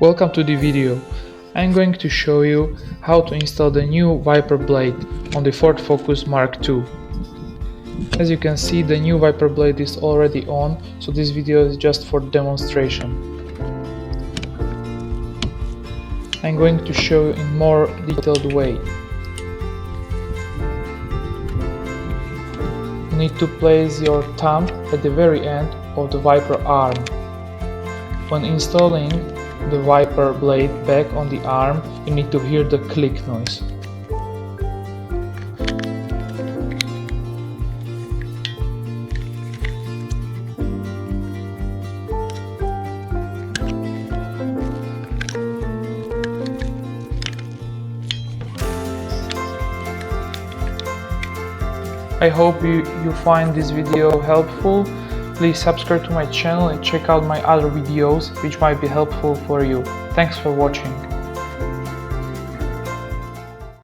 Welcome to the video. I'm going to show you how to install the new wiper blade on the Ford Focus MK2. As you can see, the new wiper blade is already on, so this video is just for demonstration. I'm going to show you in more detailed way. You need to place your thumb at the very end of the wiper arm. When installing the wiper blade back on the arm, you need to hear the click noise. I hope you find this video helpful. Please subscribe to my channel and check out my other videos which might be helpful for you. Thanks for watching.